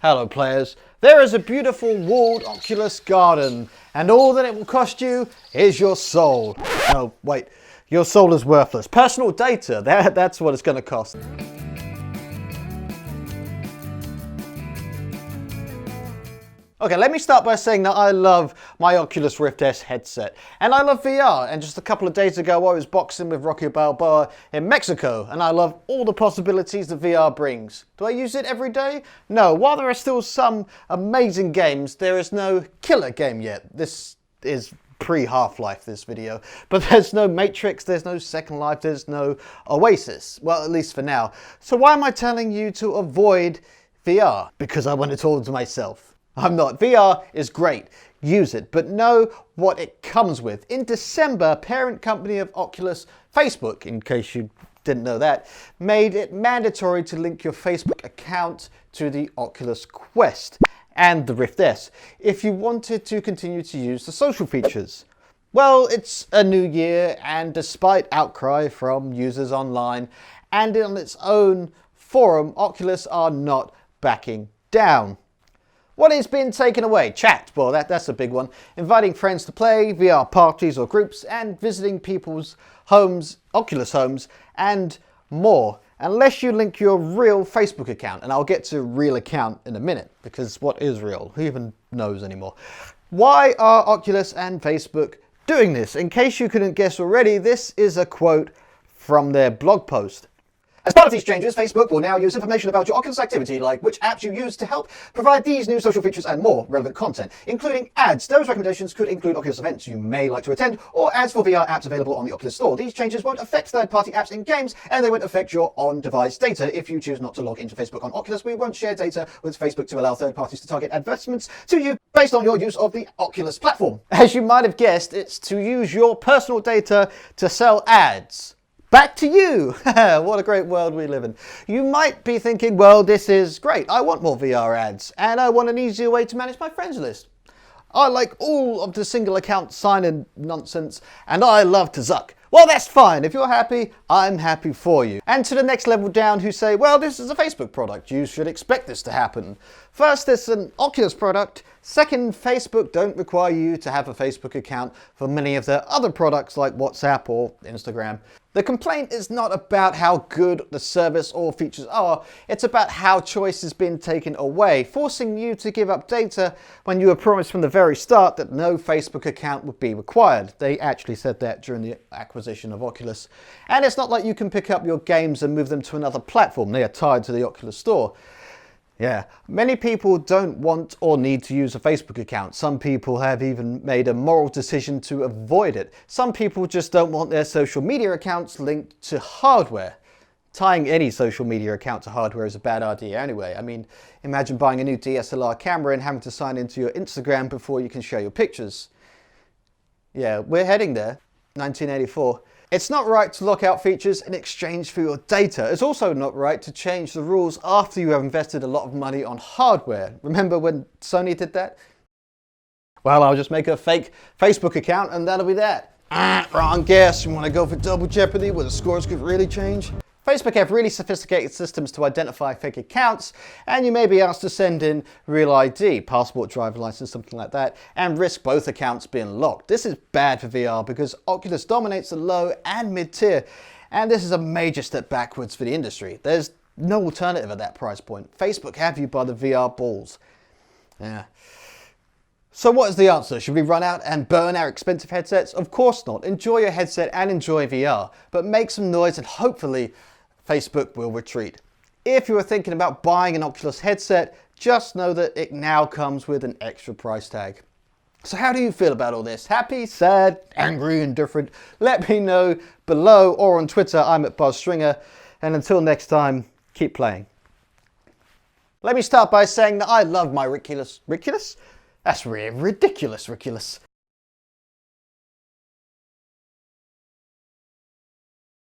Hello players, there is a beautiful walled Oculus garden, and all that it will cost you is your soul. No, wait, your soul is worthless. Personal data, that's what it's going to cost. Okay, let me start by saying that I love my Oculus Rift S headset, and I love VR, and just a couple of days ago I was boxing with Rocky Balboa in Mexico, and I love all the possibilities that VR brings. Do I use it every day? No, while there are still some amazing games, there is no killer game yet. This is pre-Half-Life, this video, but there's no Matrix, there's no Second Life, there's no Oasis, well, at least for now. So why am I telling you to avoid VR? Because I want it all to myself. I'm not. VR is great. Use it, but know what it comes with. In December, parent company of Oculus, Facebook, in case you didn't know that, made it mandatory to link your Facebook account to the Oculus Quest and the Rift S if you wanted to continue to use the social features. Well, it's a new year, and despite outcry from users online and on its own forum, Oculus are not backing down. What has been taken away? Chat, well that's a big one. Inviting friends to play, VR parties or groups, and visiting people's homes, Oculus homes, and more. Unless you link your real Facebook account, and I'll get to real account in a minute, because what is real? Who even knows anymore? Why are Oculus and Facebook doing this? In case you couldn't guess already, this is a quote from their blog post. As part of these changes, Facebook will now use information about your Oculus activity, like which apps you use to help provide these new social features and more relevant content, including ads. Those recommendations could include Oculus events you may like to attend, or ads for VR apps available on the Oculus Store. These changes won't affect third-party apps in games, and they won't affect your on-device data. If you choose not to log into Facebook on Oculus, we won't share data with Facebook to allow third parties to target advertisements to you based on your use of the Oculus platform. As you might have guessed, it's to use your personal data to sell ads. Back to you! What a great world we live in. You might be thinking, well, this is great. I want more VR ads, and I want an easier way to manage my friends list. I like all of the single account sign-in nonsense, and I love to zuck. Well, that's fine. If you're happy, I'm happy for you. And to the next level down who say, well, this is a Facebook product. You should expect this to happen. First, it's an Oculus product. Second, Facebook don't require you to have a Facebook account for many of their other products like WhatsApp or Instagram. The complaint is not about how good the service or features are, it's about how choice has been taken away, forcing you to give up data when you were promised from the very start that no Facebook account would be required. They actually said that during the acquisition of Oculus. And it's not like you can pick up your games and move them to another platform. They are tied to the Oculus Store. Yeah, many people don't want or need to use a Facebook account. Some people have even made a moral decision to avoid it. Some people just don't want their social media accounts linked to hardware. Tying any social media account to hardware is a bad idea anyway. I mean, imagine buying a new DSLR camera and having to sign into your Instagram before you can share your pictures. Yeah, we're heading there. 1984. It's not right to lock out features in exchange for your data. It's also not right to change the rules after you have invested a lot of money on hardware. Remember when Sony did that? Well, I'll just make a fake Facebook account and that'll be that. Wrong guess. You want to go for double jeopardy where the scores could really change? Facebook have really sophisticated systems to identify fake accounts, and you may be asked to send in real ID, passport, driver license, something like that, and risk both accounts being locked. This is bad for VR because Oculus dominates the low and mid-tier, and this is a major step backwards for the industry. There's no alternative at that price point. Facebook have you by the VR balls. Yeah. So what is the answer? Should we run out and burn our expensive headsets? Of course not. Enjoy your headset and enjoy VR, but make some noise and hopefully Facebook will retreat. If you are thinking about buying an Oculus headset, just know that it now comes with an extra price tag. So how do you feel about all this? Happy, sad, angry, indifferent? Let me know below or on Twitter. I'm at BuzzStringer. And until next time, keep playing. Let me start by saying that I love my Riculus. Riculus? That's ridiculous, Riculus.